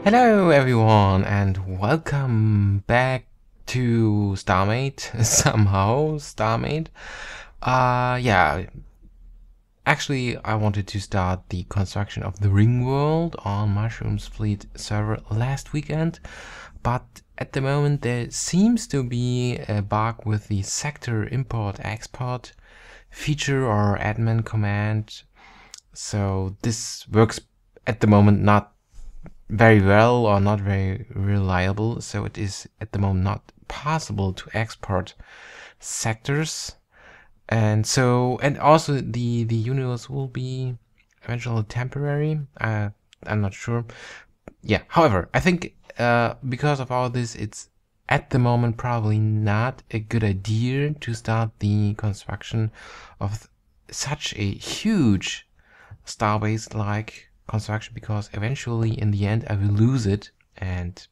Hello everyone and welcome back to StarMade, somehow StarMade. Yeah, actually I wanted to start the construction of the Ringworld on Mushroom's Fleet server last weekend, but at the moment there seems to be a bug with the sector import-export feature or admin command, so this works at the moment not very well or not very reliable, so it is at the moment not possible to export sectors, and also the universe will be eventually temporary. I'm not sure. Yeah, however, I think because of all this, it's at the moment probably not a good idea to start the construction of such a huge starbase like construction, because eventually in the end I will lose it, and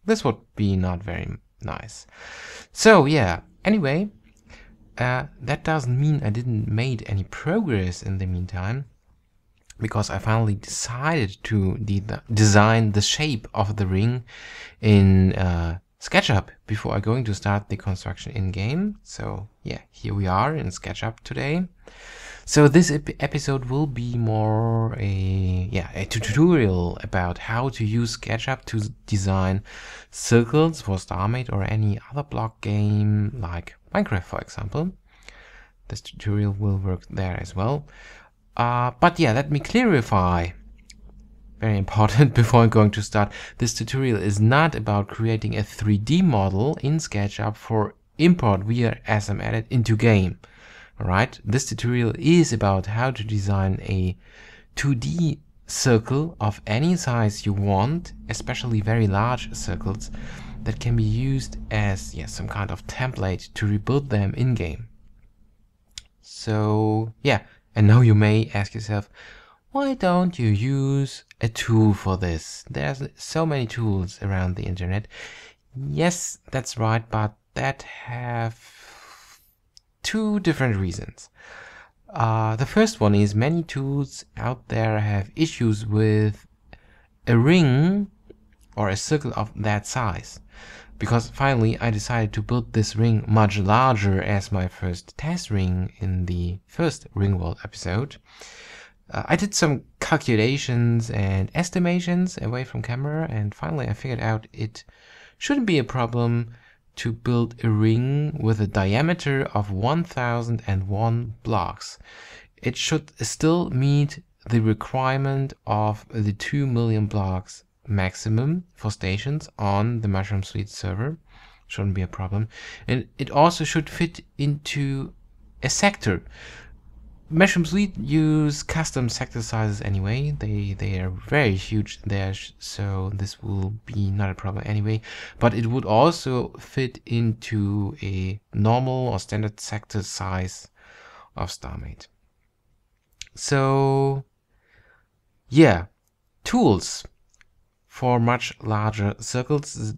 this would be not very nice. So yeah, anyway, that doesn't mean I didn't made any progress in the meantime, because I finally decided to design the shape of the ring in SketchUp before I'm going to start the construction in game. So yeah, here we are in SketchUp today. So this episode will be more a tutorial about how to use SketchUp to design circles for StarMade or any other block game like Minecraft, for example. This tutorial will work there as well. But yeah, let me clarify. Very important before I'm going to start. This tutorial is not about creating a 3D model in SketchUp for import via SMEdit into game. Alright, this tutorial is about how to design a 2D circle of any size you want, especially very large circles that can be used as some kind of template to rebuild them in-game. So yeah, and now you may ask yourself, why don't you use a tool for this? There's so many tools around the internet. Yes, that's right, but that have two different reasons. The first one is many tools out there have issues with a ring or a circle of that size, because finally I decided to build this ring much larger as my first test ring in the first Ringworld episode. I did some calculations and estimations away from camera, and finally I figured out it shouldn't be a problem to build a ring with a diameter of 1001 blocks. It should still meet the requirement of the 2 million blocks maximum for stations on the Mushroom Fleet server. Shouldn't be a problem. And it also should fit into a sector. Mushroom Fleet use custom sector sizes anyway. They are very huge there, so this will be not a problem anyway. But it would also fit into a normal or standard sector size of StarMade. So yeah, tools for much larger circles.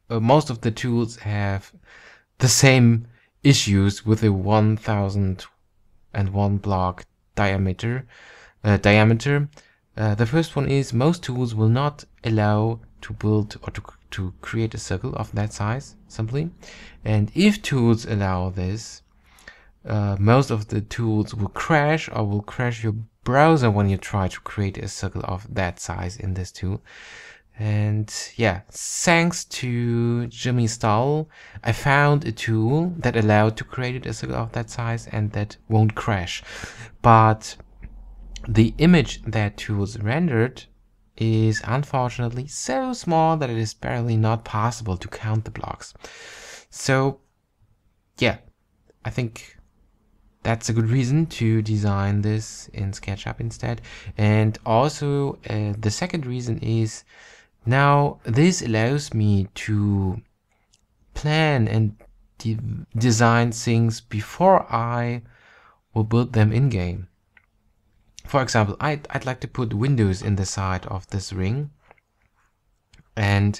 Most of the tools have the same issues with a 1001 block diameter. The first one is most tools will not allow to build or to create a circle of that size simply. And if tools allow this, most of the tools will crash or will crash your browser when you try to create a circle of that size in this tool. And yeah, thanks to Jimmy Stahl, I found a tool that allowed to create a circle of that size and that won't crash. But the image that tools rendered is unfortunately so small that it is barely not possible to count the blocks. So yeah, I think that's a good reason to design this in SketchUp instead. And also the second reason is, now this allows me to plan and design things before I will build them in game. For example, I'd like to put windows in the side of this ring, and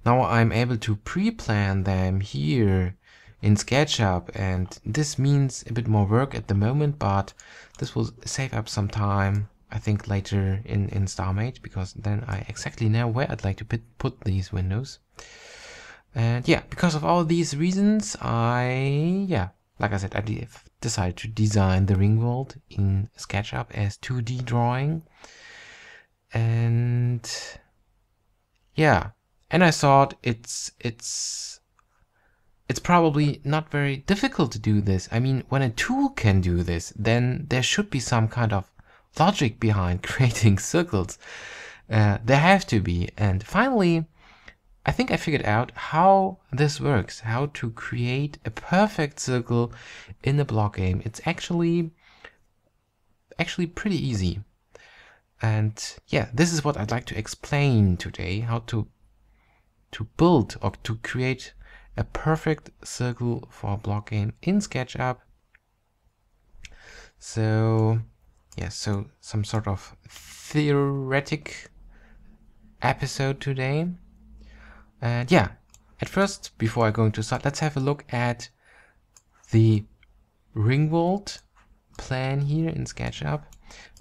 now I'm able to pre-plan them here in SketchUp, and this means a bit more work at the moment, but this will save up some time I think later in StarMade, because then I exactly know where I'd like to put these windows. And yeah, because of all these reasons, like I said, I decided to design the ring world in SketchUp as 2D drawing. And yeah, and I thought it's probably not very difficult to do this. I mean, when a tool can do this, then there should be some kind of logic behind creating circles. There have to be. And finally, I think I figured out how this works, how to create a perfect circle in a block game. It's actually pretty easy. And yeah, this is what I'd like to explain today, how to build or to create a perfect circle for a block game in SketchUp. So yeah, so some sort of theoretic episode today. And yeah, at first, before I go into start, let's have a look at the Ringworld plan here in SketchUp.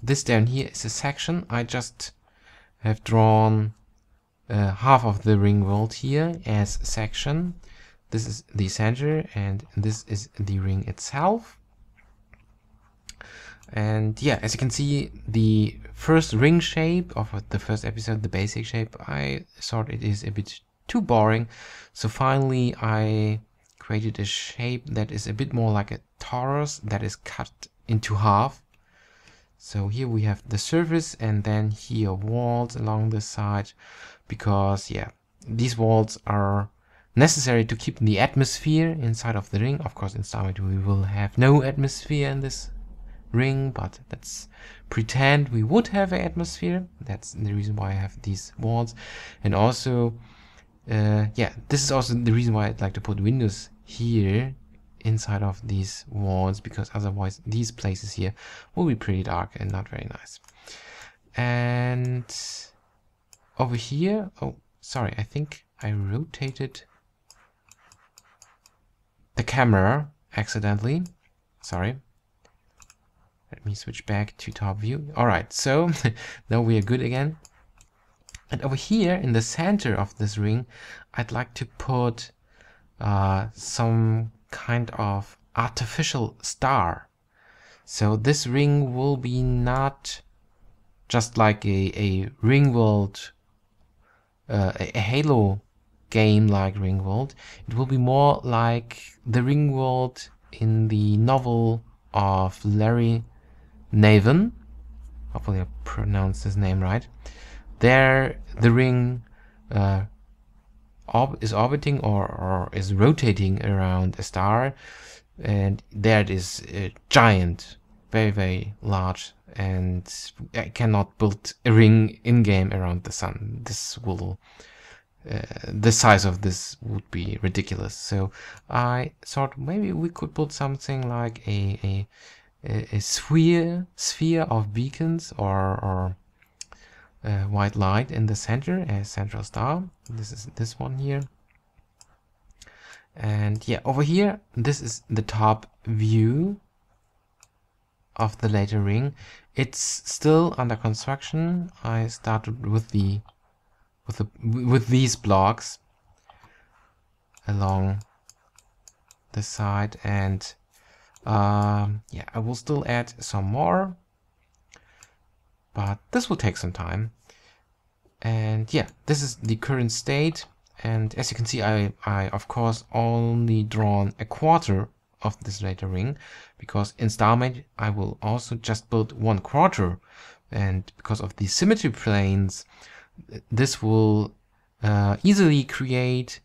This down here is a section. I just have drawn half of the Ringworld here as a section. This is the center and this is the ring itself. And yeah, as you can see, the first ring shape of the first episode, the basic shape, I thought it is a bit too boring. So finally I created a shape that is a bit more like a torus that is cut into half. So here we have the surface and then here walls along the side, because yeah, these walls are necessary to keep the atmosphere inside of the ring. Of course, in StarMade we will have no atmosphere in this ring, but let's pretend we would have an atmosphere. That's the reason why I have these walls. And also, yeah, this is also the reason why I'd like to put windows here inside of these walls, because otherwise these places here will be pretty dark and not very nice. And over here, oh sorry, I think I rotated the camera accidentally. Sorry. Let me switch back to top view. Alright, so now we are good again. And over here in the center of this ring, I'd like to put some kind of artificial star. So this ring will be not just like a Ringworld, a Halo game like Ringworld. It will be more like the Ringworld in the novel of Larry Niven. Hopefully I pronounced his name right. There the ring is orbiting or is rotating around a star, and there it is giant, very very large, and I cannot build a ring in-game around the sun. This will the size of this would be ridiculous. So I thought maybe we could put something like a sphere of beacons or white light in the center as central star. This is this one here. And yeah, over here, this is the top view of the later ring. It's still under construction. I started with these blocks along the side, and yeah, I will still add some more, but this will take some time. And yeah, this is the current state, and as you can see, I of course only drawn a quarter of this later ring, because in StarMade I will also just build 1/4, and because of the symmetry planes, this will easily create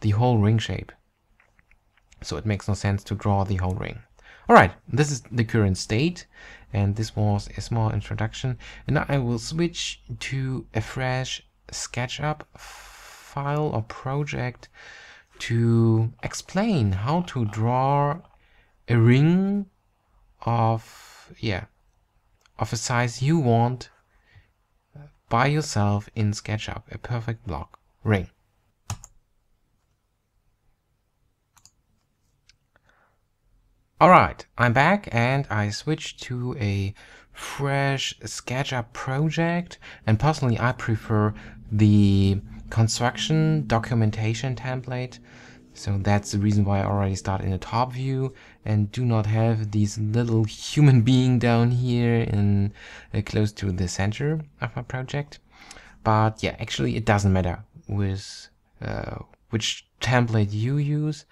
the whole ring shape. So it makes no sense to draw the whole ring. Alright, this is the current state, and this was a small introduction. And now I will switch to a fresh SketchUp file or project to explain how to draw a ring of, yeah, of a size you want by yourself in SketchUp, a perfect block ring. Alright, I'm back, and I switched to a fresh SketchUp project, and personally I prefer the construction documentation template. So that's the reason why I already start in the top view and do not have these little human being down here in close to the center of my project. But yeah, actually it doesn't matter with which template you use.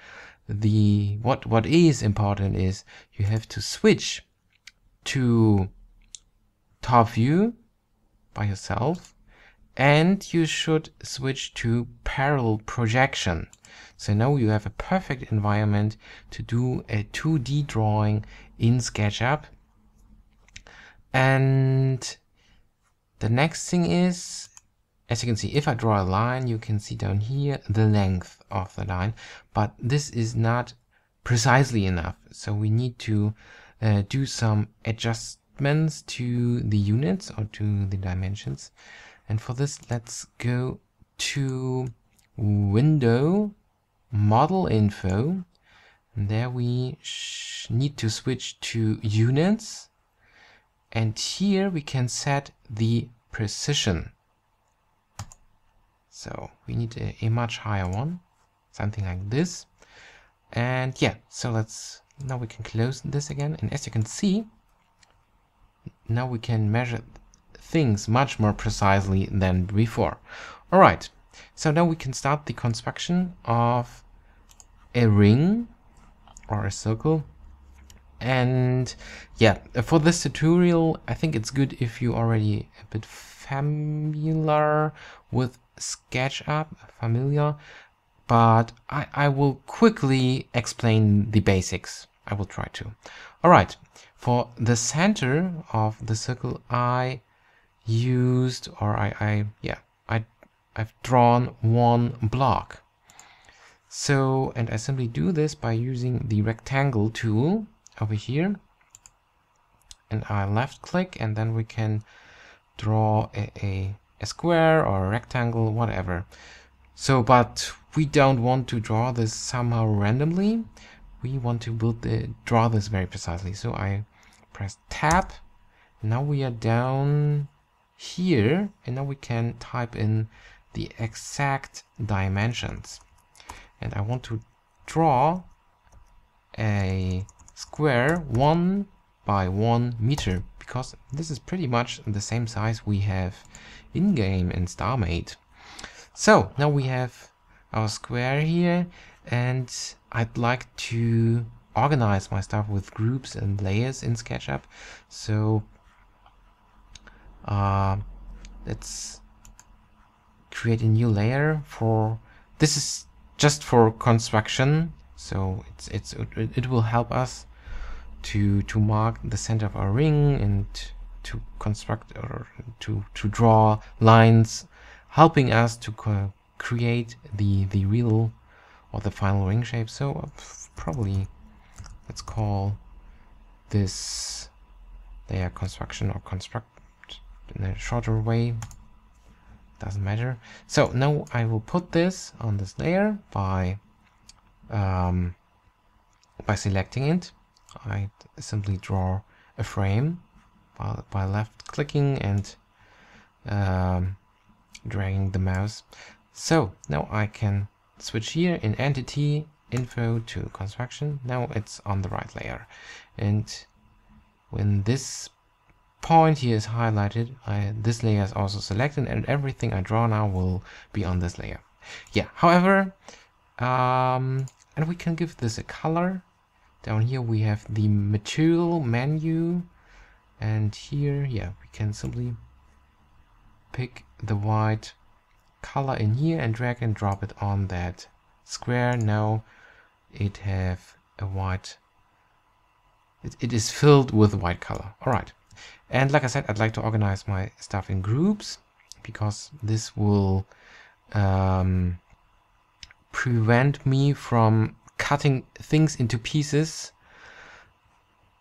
What is important is you have to switch to top view by yourself, and you should switch to parallel projection. So now you have a perfect environment to do a 2D drawing in SketchUp. And the next thing is, as you can see, if I draw a line, you can see down here the length of the line, but this is not precisely enough. So we need to do some adjustments to the units or to the dimensions. And for this, let's go to Window, Model Info, and there we need to switch to Units, and here we can set the precision. So we need a much higher one, something like this. And yeah, so now we can close this again, and as you can see, now we can measure things much more precisely than before. All right, so now we can start the construction of a ring or a circle. And yeah, for this tutorial, I think it's good if you already a bit familiar with SketchUp, but I will quickly explain the basics. I will try to. All right, for the center of the circle, I've drawn one block. So, and I simply do this by using the rectangle tool over here, and I left click, and then we can draw a square or a rectangle, whatever. So, but we don't want to draw this somehow randomly. We want to draw this very precisely. So I press tab. Now we are down here, and now we can type in the exact dimensions. And I want to draw a square 1 by 1 meter, because this is pretty much the same size we have in-game in StarMade. So now we have our square here, and I'd like to organize my stuff with groups and layers in SketchUp. So let's create a new layer for this. Is just for construction, so it will help us to mark the center of our ring and to construct or to draw lines, helping us to create the real or the final ring shape. So probably let's call this layer construction or construct in a shorter way. Doesn't matter. So now I will put this on this layer by selecting it. I simply draw a frame by left clicking and dragging the mouse. So now I can switch here in entity info to construction. Now it's on the right layer, and when this point here is highlighted, this layer is also selected, and everything I draw now will be on this layer. Yeah, however, and we can give this a color. Down here we have the material menu, and here, yeah, we can simply pick the white color in here and drag and drop it on that square. Now it have a white, it is filled with white color. All right. And like I said, I'd like to organize my stuff in groups, because this will prevent me from cutting things into pieces,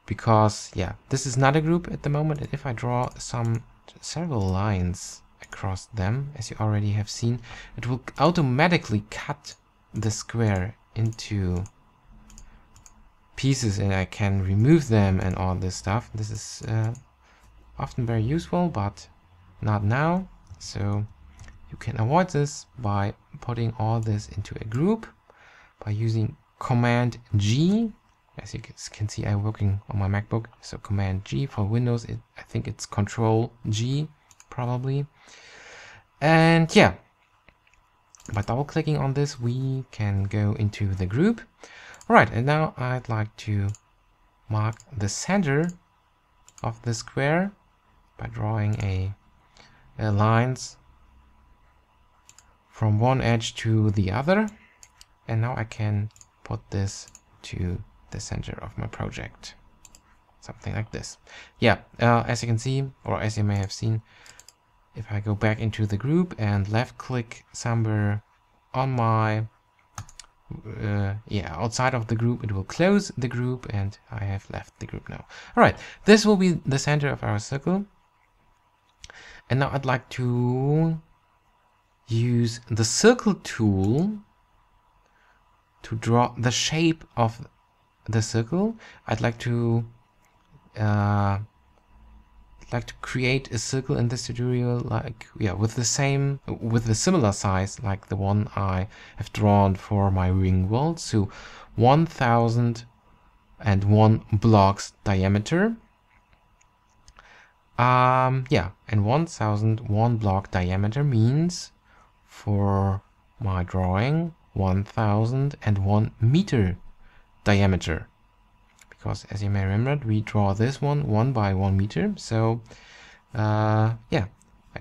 because yeah, this is not a group at the moment, and if I draw several lines across them, as you already have seen, it will automatically cut the square into pieces, and I can remove them and all this stuff. This is often very useful, but not now. So you can avoid this by putting all this into a group by using Command G. As you can see, I'm working on my MacBook, so Command G. For Windows, I think it's Control G probably. And yeah, by double clicking on this, we can go into the group. All right, and now I'd like to mark the center of the square by drawing a lines from one edge to the other. And now I can put this to the center of my project. Something like this. Yeah, as you can see, or as you may have seen, if I go back into the group and left click somewhere on my outside of the group, it will close the group and I have left the group now. All right, this will be the center of our circle. And now I'd like to use the circle tool to draw the shape of the circle. I'd like to create a circle in this tutorial, with the similar size like the one I have drawn for my Ringworld. So 1001 blocks diameter. And 1001 block diameter means for my drawing 1001 meter diameter. Because as you may remember, we draw this one by 1 meter. So I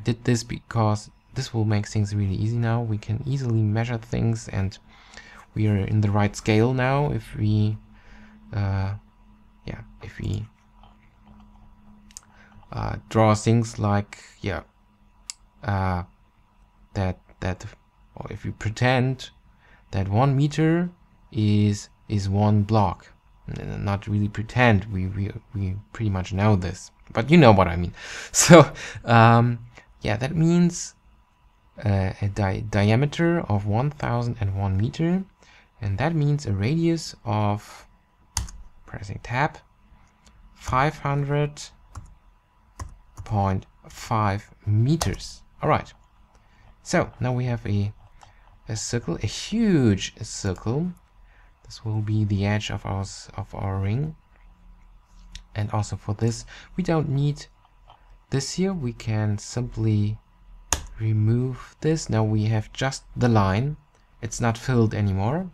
did this because this will make things really easy now. We can easily measure things and we are in the right scale now if we draw things like or if we pretend that 1 meter is 1 block. Not really pretend, we pretty much know this, but you know what I mean. So that means a diameter of 1001 meter, and that means a radius of, pressing tab, 500.5 meters. All right, so now we have a circle, a huge circle. This will be the edge of our ring. And also for this, we don't need this here. We can simply remove this. Now we have just the line. It's not filled anymore.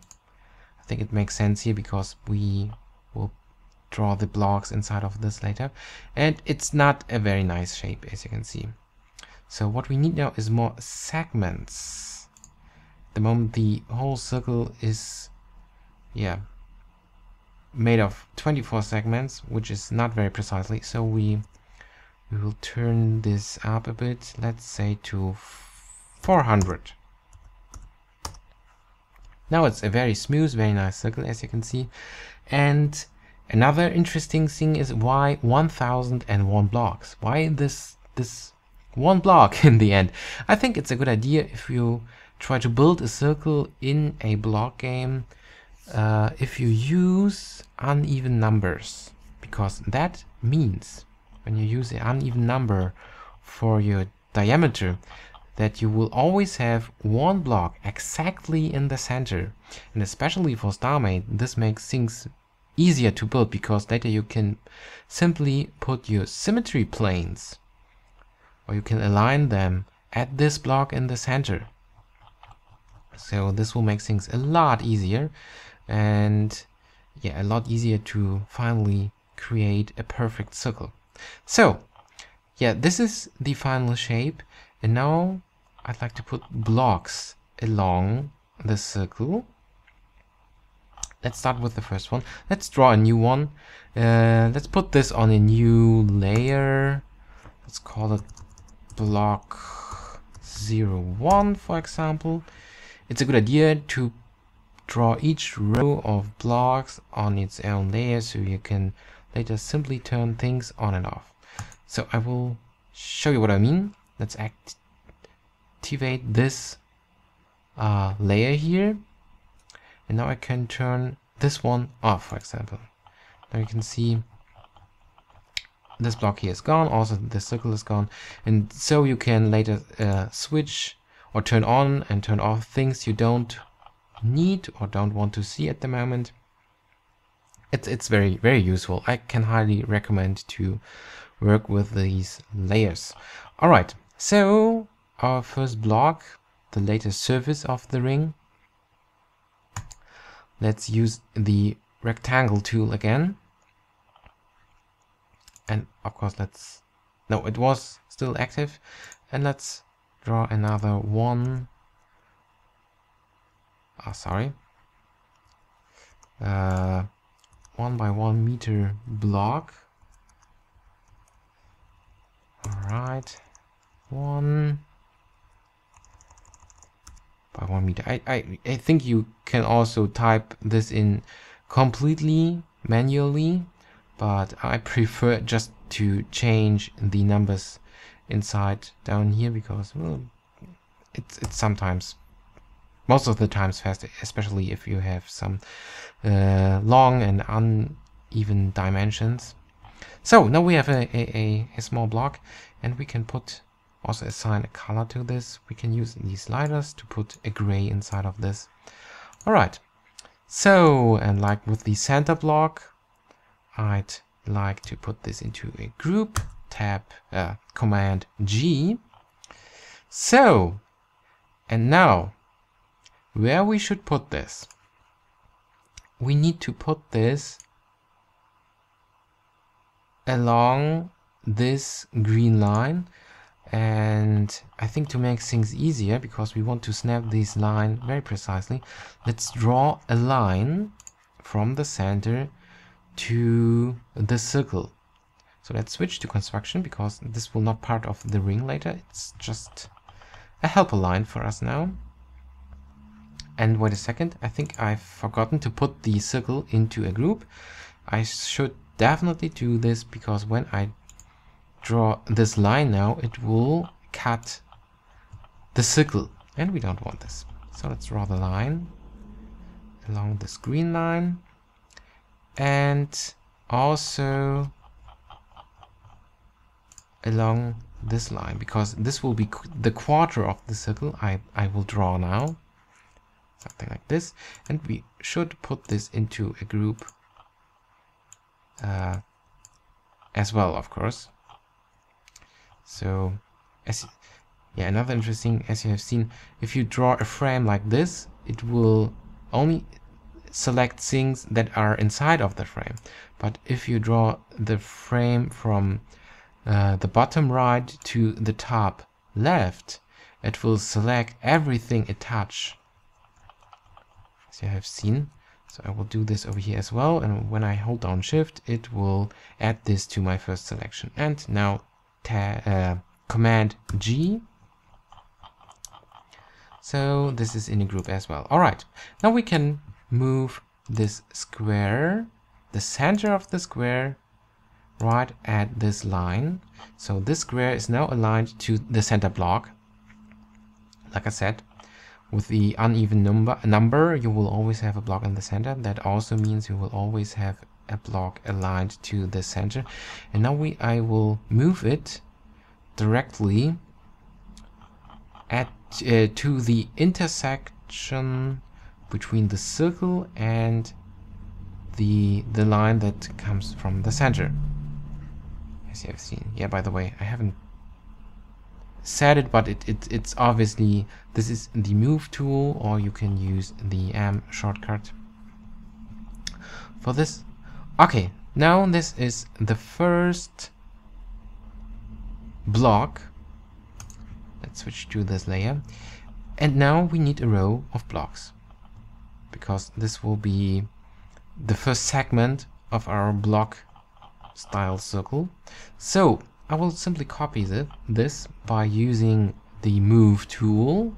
I think it makes sense here because we will draw the blocks inside of this later. And it's not a very nice shape, as you can see. So what we need now is more segments. At the moment, the whole circle is made of 24 segments, which is not very precisely. So we will turn this up a bit, let's say to 400. Now it's a very smooth, very nice circle, as you can see. And another interesting thing is why 1001 blocks? Why this one block in the end? I think it's a good idea if you try to build a circle in a block game. If you use uneven numbers, because that means when you use an uneven number for your diameter, that you will always have one block exactly in the center. And especially for StarMade, this makes things easier to build, because later you can simply put your symmetry planes, or you can align them at this block in the center. So this will make things a lot easier. And a lot easier to finally create a perfect circle. So this is the final shape, and now I'd like to put blocks along the circle. Let's start with the first one. Let's draw a new one. Let's put this on a new layer. Let's call it block 01, for example. It's a good idea to draw each row of blocks on its own layer, so you can later simply turn things on and off. So I will show you what I mean. Let's activate this layer here, and now I can turn this one off, for example. Now you can see this block here is gone, also the circle is gone, and so you can later switch or turn on and turn off things you don't need or don't want to see at the moment. It's very, very useful. I can highly recommend to work with these layers. All right, so our first block, the latest surface of the ring. Let's use the rectangle tool again. And of course, no, it was still active. And let's draw another one. Oh, sorry. 1 by 1 meter block. All right, 1 by 1 meter. I think you can also type this in completely manually, but I prefer just to change the numbers inside down here because, well, it's sometimes, most of the times faster, especially if you have some long and uneven dimensions. So now we have a small block, and we can also assign a color to this. We can use these sliders to put a gray inside of this. All right. So, and like with the center block, I'd like to put this into a group. Tab, Command G. So, and now, where we should put this? We need to put this along this green line, and I think to make things easier, because we want to snap this line very precisely, let's draw a line from the center to the circle. So let's switch to construction, because this will not part of the ring later. It's just a helper line for us now. And wait a second, I think I've forgotten to put the circle into a group. I should definitely do this, because when I draw this line now, it will cut the circle, and we don't want this. So let's draw the line along this green line, and also along this line, because this will be the quarter of the circle I will draw now. Something like this, and we should put this into a group as well, of course. So, another interesting, as you have seen, if you draw a frame like this, it will only select things that are inside of the frame. But if you draw the frame from the bottom right to the top left, it will select everything it touches. As you have seen. So I will do this over here as well, and when I hold down Shift, it will add this to my first selection. And now Command G. So this is in a group as well. All right, now we can move this square, the center of the square, right at this line. So this square is now aligned to the center block. Like I said, with the uneven number, you will always have a block in the center. That also means you will always have a block aligned to the center. And now I will move it directly to the intersection between the circle and the line that comes from the center. As you have seen. Yeah, by the way, I haven't said it, but it's obviously, this is the move tool, or you can use the M shortcut for this. Okay, now this is the first block. Let's switch to this layer, and now we need a row of blocks, because this will be the first segment of our block style circle. So I will simply copy this by using the move tool.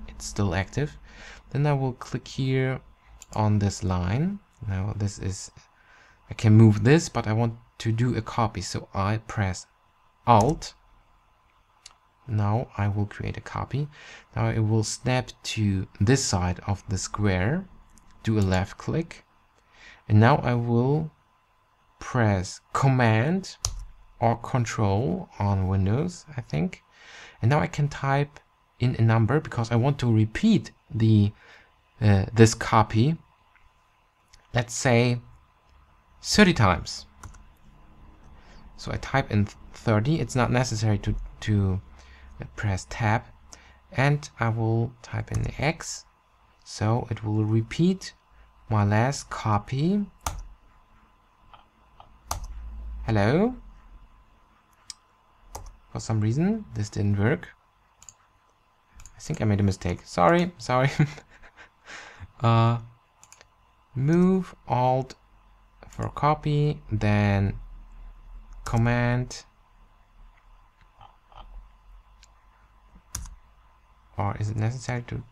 It's still active. Then I will click here on this line. Now this is, I can move this, but I want to do a copy. So I press Alt. Now I will create a copy. Now it will snap to this side of the square. Do a left click. And now I will press Command or Control on Windows, I think. And now I can type in a number because I want to repeat this copy. Let's say 30 times. So I type in 30. It's not necessary to press tab, and I will type in X, so it will repeat my last copy. Hello. For some reason this didn't work. I think I made a mistake. Sorry. Move Alt for copy, then Command, or is it necessary to?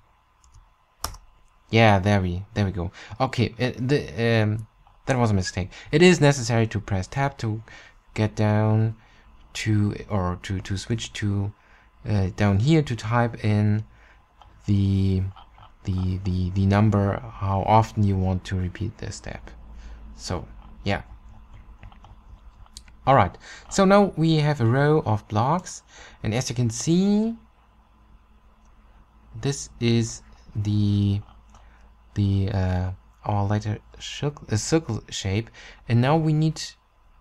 Yeah, there we go. Okay, that was a mistake. It is necessary to press tab to get down to, or to switch to down here to type in the number, how often you want to repeat this step. So yeah. All right, so now we have a row of blocks, and as you can see, this is our later circle shape, and now we need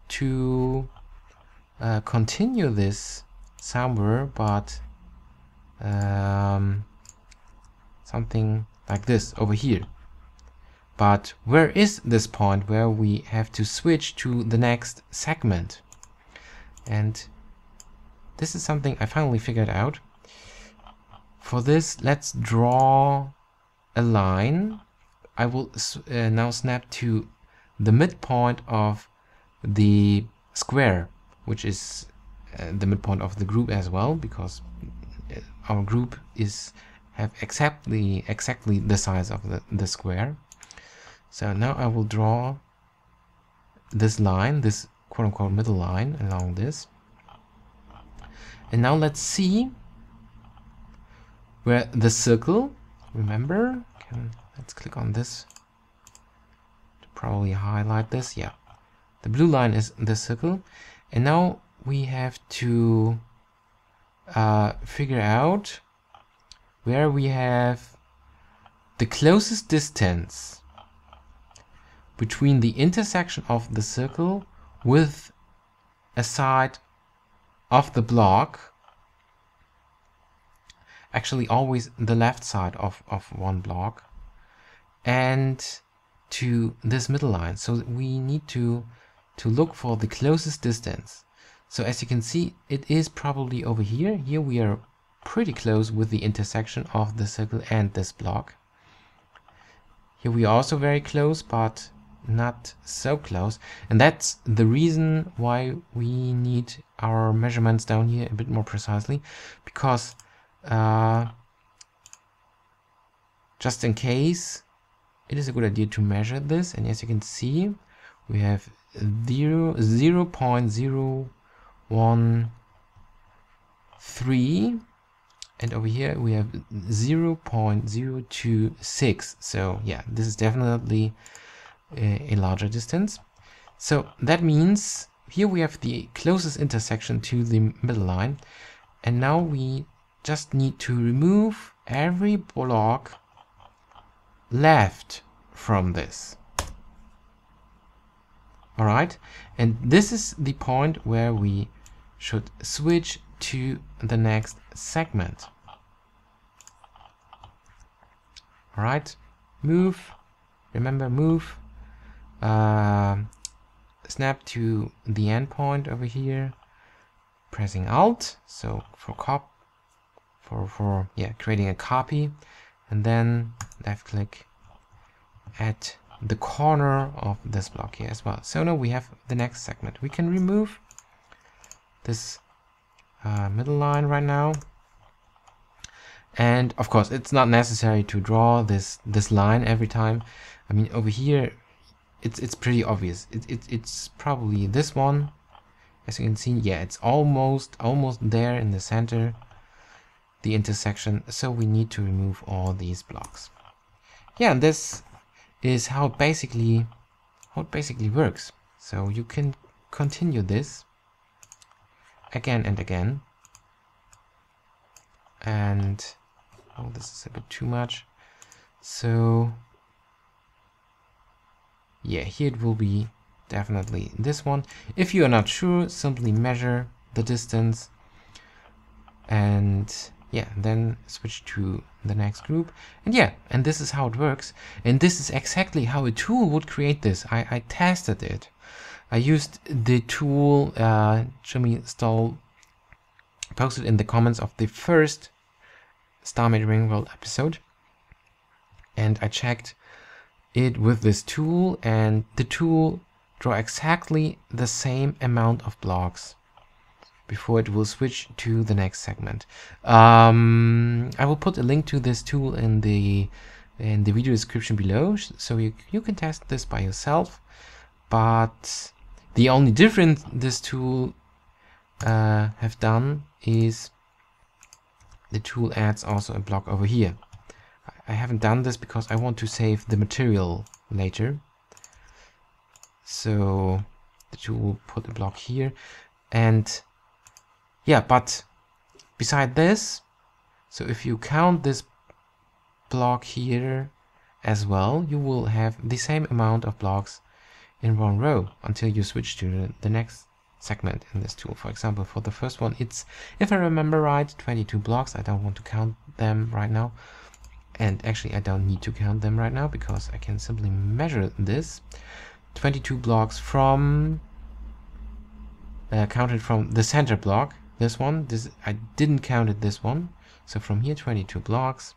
to continue this somewhere, but something like this over here. But where is this point where we have to switch to the next segment? And this is something I finally figured out. For this, let's draw a line. I will now snap to the midpoint of the square, which is the midpoint of the group as well, because our group have exactly the size of the square. So now I will draw this line, this quote-unquote middle line along this. And now let's see where the circle, remember, let's click on this to probably highlight this. Yeah, the blue line is the circle. And now we have to figure out where we have the closest distance between the intersection of the circle with a side of the block, actually always the left side of one block, and to this middle line. So we need to look for the closest distance. So as you can see, it is probably over here. Here we are pretty close with the intersection of the circle and this block. Here we are also very close, but not so close, and that's the reason why we need our measurements down here a bit more precisely, because just in case, it is a good idea to measure this. And as you can see, we have 0.0113, and over here we have 0.026. So yeah, this is definitely a larger distance. So that means here we have the closest intersection to the middle line, and now we just need to remove every block left from this. All right, and this is the point where we should switch to the next segment. All right, move, remember move, snap to the endpoint over here, pressing Alt, so for creating a copy, and then left click at the corner of this block here as well. So now we have the next segment. We can remove this middle line right now, and of course it's not necessary to draw this line every time. I mean, over here it's pretty obvious. It's probably this one. As you can see, yeah, it's almost there in the center, the intersection. So we need to remove all these blocks. Yeah, and this is how it basically works. So you can continue this again and again. And oh, this is a bit too much. So yeah, here it will be definitely this one. If you are not sure, simply measure the distance and yeah, then switch to the next group. And yeah, and this is how it works. And this is exactly how a tool would create this. I tested it. I used the tool Jimmy Stoll posted in the comments of the first StarMade Ringworld episode. And I checked it with this tool, and the tool draw exactly the same amount of blocks before it will switch to the next segment. I will put a link to this tool in the video description below, so you can test this by yourself. But the only difference this tool have done is the tool adds also a block over here. I haven't done this because I want to save the material later. So the tool will put a block here, and yeah, but beside this, so if you count this block here as well, you will have the same amount of blocks in one row until you switch to the next segment in this tool. For example, for the first one, it's, if I remember right, 22 blocks. I don't want to count them right now. And actually, I don't need to count them right now because I can simply measure this. 22 blocks from, counted from the center block. This one, I didn't count it, this one. So from here, 22 blocks.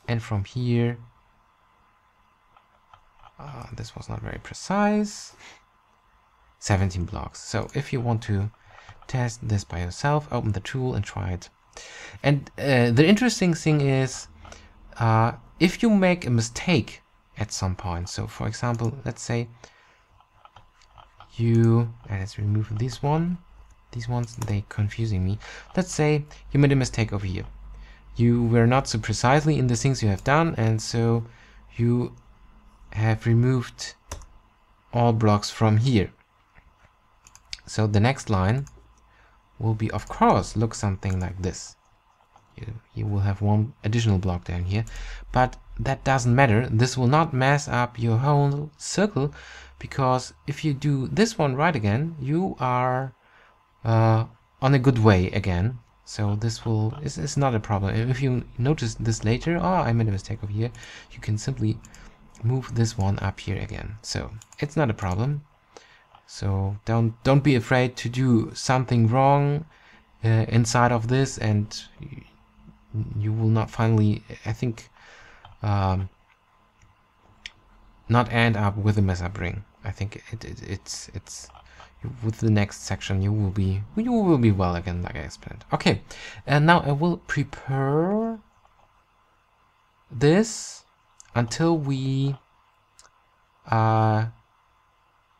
And from here, this was not very precise, 17 blocks. So if you want to test this by yourself, open the tool and try it. And the interesting thing is, if you make a mistake at some point, so for example, let's say let's remove this one. These ones, they confusing me. Let's say you made a mistake over here. You were not so precisely in the things you have done, and so you have removed all blocks from here. So the next line will be, of course, look something like this. You will have one additional block down here, but that doesn't matter. This will not mess up your whole circle, because if you do this one right again, you are on a good way again. So this is not a problem. If you notice this later, oh, I made a mistake over here, you can simply move this one up here again. So it's not a problem. So don't be afraid to do something wrong inside of this, and you will not finally, I think, not end up with a mess up ring. I think it's with the next section you will be well again, like I explained. Okay, and now I will prepare this until we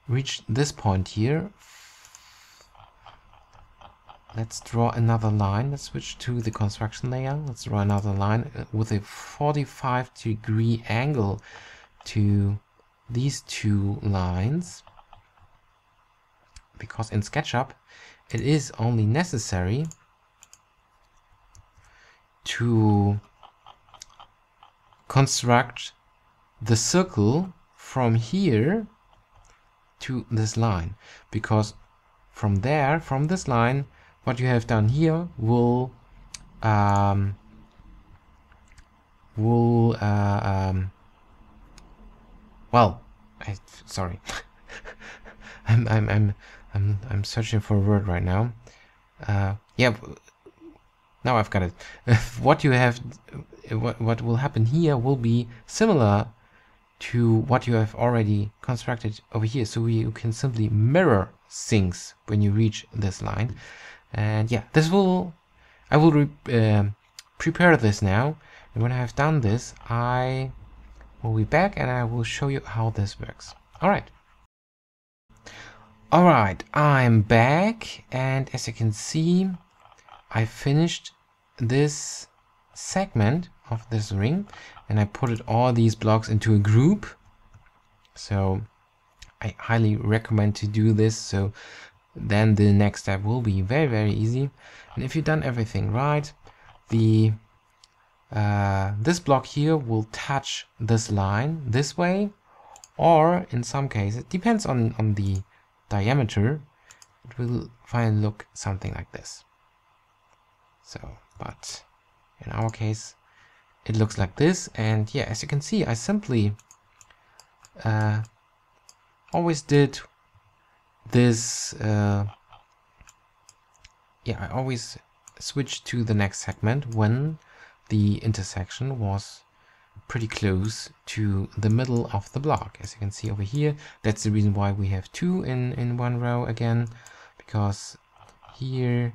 reach this point here. Let's draw another line. Let's switch to the construction layer. Let's draw another line with a 45-degree angle to these two lines, because in SketchUp it is only necessary to construct the circle from here to this line, because from this line, what you have done here will well, sorry, I'm searching for a word right now. Yeah, now I've got it. What will happen here will be similar to what you have already constructed over here. So you can simply mirror things when you reach this line. And yeah, I will prepare this now. And when I have done this, I will be back and I will show you how this works. Alright, I'm back, and as you can see, I finished this segment of this ring, and I put all these blocks into a group. So I highly recommend to do this. So then the next step will be very, very easy. And if you've done everything right, the this block here will touch this line this way, or in some cases, it depends on the diameter, it will finally look something like this. So, but in our case, it looks like this. And yeah, as you can see, I simply always did this. Yeah, I always switched to the next segment when the intersection was pretty close to the middle of the block. As you can see over here, that's the reason why we have two in one row again, because here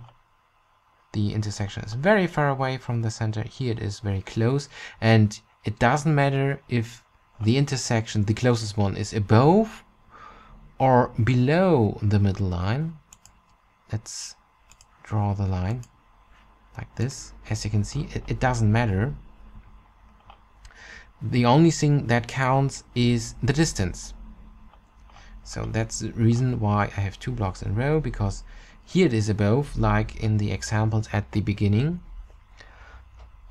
the intersection is very far away from the center. Here it is very close, and it doesn't matter if the intersection, the closest one, is above or below the middle line. Let's draw the line like this. As you can see, it doesn't matter. The only thing that counts is the distance. So that's the reason why I have two blocks in a row, because here it is above, like in the examples at the beginning,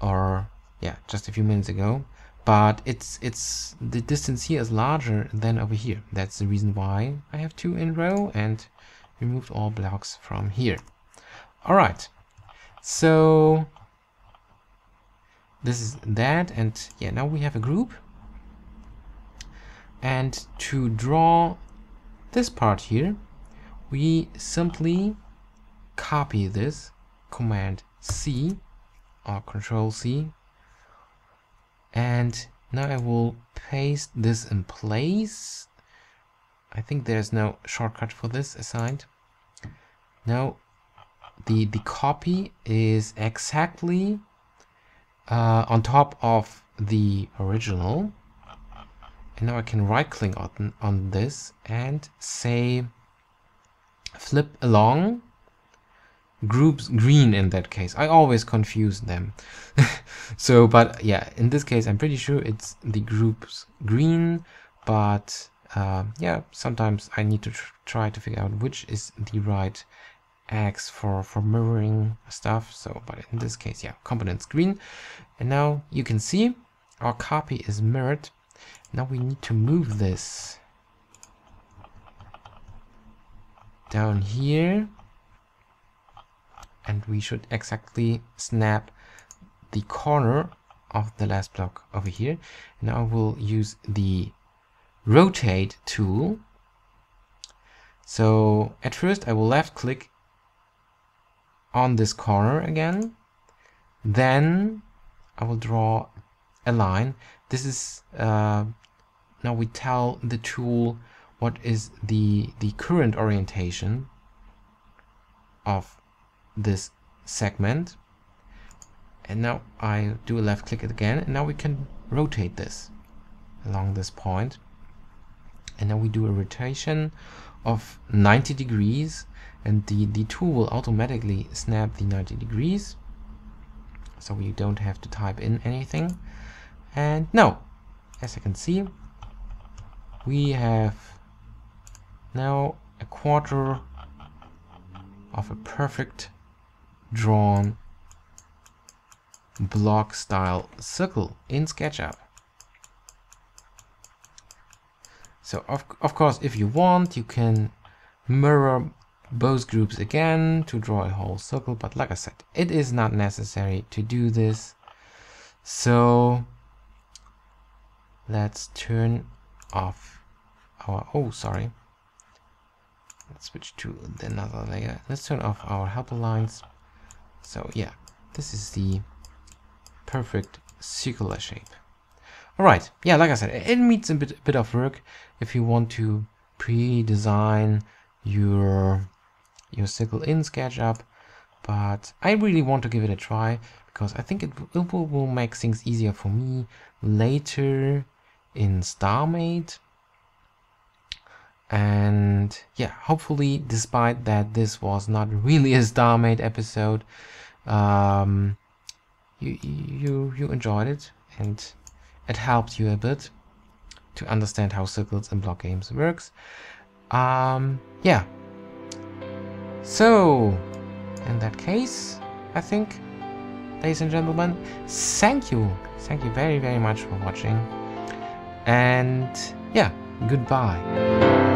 or yeah, just a few minutes ago. But it's the distance here is larger than over here. That's the reason why I have two in a row and removed all blocks from here. All right. So this is that, and yeah, now we have a group. And to draw this part here, we simply copy this, Command C or Control C, and now I will paste this in place. I think there's no shortcut for this assigned. Now the copy is exactly on top of the original, and now I can right click on this and say flip along groups green. In that case, I always confuse them. So, but yeah, in this case I'm pretty sure it's the groups green, but yeah, sometimes I need to try to figure out which is the right X for mirroring stuff. So, but in this case, yeah, components green. And now you can see our copy is mirrored. Now we need to move this down here, and we should exactly snap the corner of the last block over here. Now we'll use the rotate tool. So at first I will left click on this corner again, then I will draw a line. This is now we tell the tool what is the current orientation of this segment. And now I do a left click again, and now we can rotate this along this point. And now we do a rotation of 90 degrees, and the tool will automatically snap the 90 degrees, so you don't have to type in anything. And now, as you can see, we have now a quarter of a perfect drawn block style circle in SketchUp. So of course, if you want, you can mirror both groups again to draw a whole circle, but like I said, it is not necessary to do this. So let's turn off our, oh sorry, let's switch to another layer. Let's turn off our helper lines. So yeah, this is the perfect circular shape. All right, yeah, like I said, it needs a bit of work if you want to pre-design your circle in SketchUp, but I really want to give it a try because I think it will make things easier for me later in StarMade. And yeah, hopefully, despite that this was not really a StarMade episode, you enjoyed it, and it helped you a bit to understand how circles in block games works. Yeah, So, in that case, I think, ladies and gentlemen, thank you very, very much for watching. And yeah, goodbye.